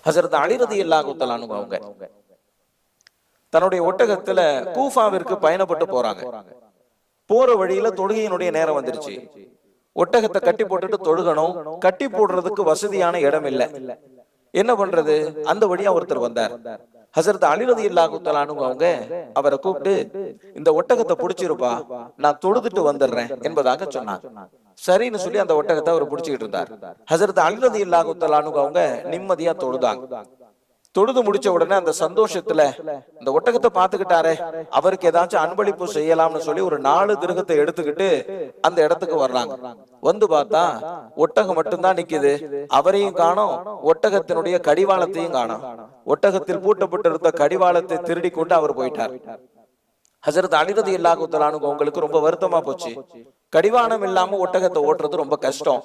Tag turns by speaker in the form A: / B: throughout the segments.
A: ஹஸரத் அலி ரலியல்லாஹு தஆலா அன்ஹு அவங்க தன்னுடைய ஒட்டகத்துல கூஃபாவிற்கு பயணப்பட்டு போறாங்க. போற வழியில தொழுகையினுடைய நேரம் வந்துருச்சு. ஒட்டகத்தை கட்டி போட்டுட்டு தொழுகணும். கட்டி போடுறதுக்கு வசதியான இடம் இல்ல. என்ன பண்றது? அந்த வழியா ஒருத்தர் வந்தார். ஹஸரத் அலி ரலியல்லாஹு தஆலா அன்ஹு அவங்க அவரை கூப்பிட்டு, இந்த ஒட்டகத்தை புடிச்சிருப்பா, நான் தொழுதுட்டு வந்துடுறேன் என்பதாக சொன்னாங்க. சரின்னு சொல்லி அந்த ஒட்டகத்தை அவர் புடிச்சுக்கிட்டு இருந்தார். ஹஸரத் அலி ரலியல்லாஹு தஆலா அன்ஹு அவங்க நிம்மதியா தொழுதாங்க. தொழுது முடிச்ச உடனே அந்த சந்தோஷத்துல இந்த ஒட்டகத்தை பாத்துக்கிட்டாரே, அவருக்கு ஏதாச்சும் அன்பளிப்பு செய்யலாம்னு சொல்லி ஒரு 4 திரகத்தை எடுத்துக்கிட்டு அந்த இடத்துக்கு வர்றாங்க. வந்து பார்த்தா ஒட்டகம் மட்டும்தான் நிக்குது. அவரையும் காணோம், ஒட்டகத்தினுடைய கடிவாளத்தையும் காணோம். ஒட்டகத்தில் பூட்டப்பட்டிருந்த கடிவாளத்தை திருடி கொண்டு அவர் போயிட்டார். ஹஸரத் அலி ரலியல்லாஹு தஆலா அன்ஹு அவங்களுக்கு ரொம்ப வருத்தமா போச்சு. கடிவாளம் இல்லாம ஒட்டகத்தை ஓட்டுறது ரொம்ப கஷ்டம்.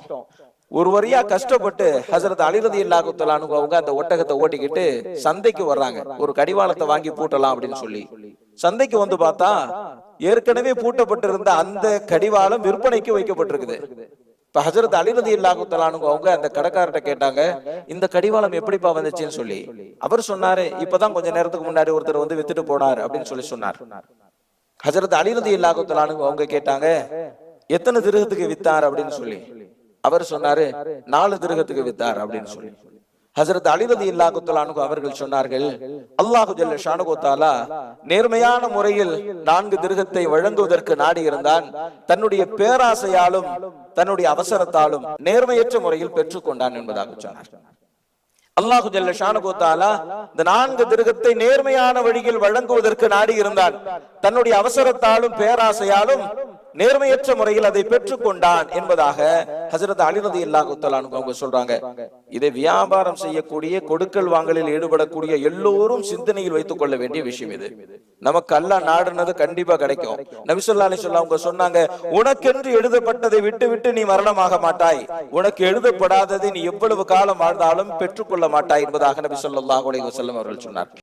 A: ஒரு வரியா கஷ்டப்பட்டு ஹஸரத் அலி ரலியல்லாஹு தஆலா அன்ஹு அவங்க அந்த ஒட்டகத்தை ஓட்டிக்கிட்டு சந்தைக்கு வர்றாங்க. ஒரு கடிவாளத்தை வாங்கி பூட்டலாம் அப்படின்னு சொல்லி சந்தைக்கு வந்து பார்த்தா ஏற்கனவே பூட்டப்பட்டிருந்த அந்த கடிவாளம் விற்பனைக்கு வைக்கப்பட்டிருக்குது. இப்ப ஹஸரத் அலி ரலியல்லாஹு தஆலா அன்ஹு அவங்க அந்த கடைக்காரர்கிட்ட கேட்டாங்க, இந்த கடிவாளம் எப்படிப்பா வந்துச்சுன்னு சொல்லி. அவர் சொன்னாரு, இப்பதான் கொஞ்ச நேரத்துக்கு முன்னாடி ஒருத்தர் வந்து வித்துட்டு போனார் அப்படின்னு சொல்லி சொன்னார். ஹஸரத் அலி ரலியல்லாஹு தஆலா அன்ஹு அவங்க கேட்டாங்க, எத்தனை திரகத்துக்கு வித்தார் அப்படின்னு சொல்லி. அவர் சொன்னாரு, 4 திரகத்துக்கு வித்தார் அப்படின்னு சொல்லி. ஹஸரத் அலி ரலியல்லாஹு தஆலா அன்ஹு அவர்கள் சொன்னார்கள், அல்லாஹு ஜல்ல ஷானுஹு தஆலா நேர்மையான முறையில் 4 திரகத்தை வழங்குவதற்கு நாடி இருந்தான். தன்னுடைய பேராசையாலும் தன்னுடைய அவசரத்தாலும் நேர்மையற்ற முறையில் பெற்றுக்கொண்டான் என்பதாக சொன்னார். அல்லாஹு ஜல்ல ஷானுஹு தஆலா இந்த 4 திரகத்தை நேர்மையான வழியில் வழங்குவதற்கு நாடி இருந்தான். தன்னுடைய அவசரத்தாலும் பேராசையாலும் நேர்மையற்ற முறையில் அதை பெற்றுக் கொண்டான் என்பதாக ஹஸரத் அலி ரலியல்லாஹு தஆலா அன்ஹு அவங்க சொல்றாங்க. இதை வியாபாரம் செய்யக்கூடிய, கொடுக்கல் வாங்கலில் ஈடுபடக்கூடிய எல்லோரும் சிந்தனையில் வைத்துக் கொள்ள வேண்டிய விஷயம் இது. நமக்கு அல்லாஹ் நாடுனது கண்டிப்பா கிடைக்கும். நபி ஸல்லல்லாஹு அலைஹி வஸல்லம் அவங்க சொன்னாங்க, உனக்கென்று எழுதப்பட்டதை விட்டு விட்டு நீ மரணமாக மாட்டாய், உனக்கு எழுதப்படாததை நீ எவ்வளவு காலம் வாழ்ந்தாலும் பெற்றுக்கொள்ள மாட்டாய் என்பதாக நபி ஸல்லல்லாஹு அலைஹி வஸல்லம் அவர்கள் சொன்னார்.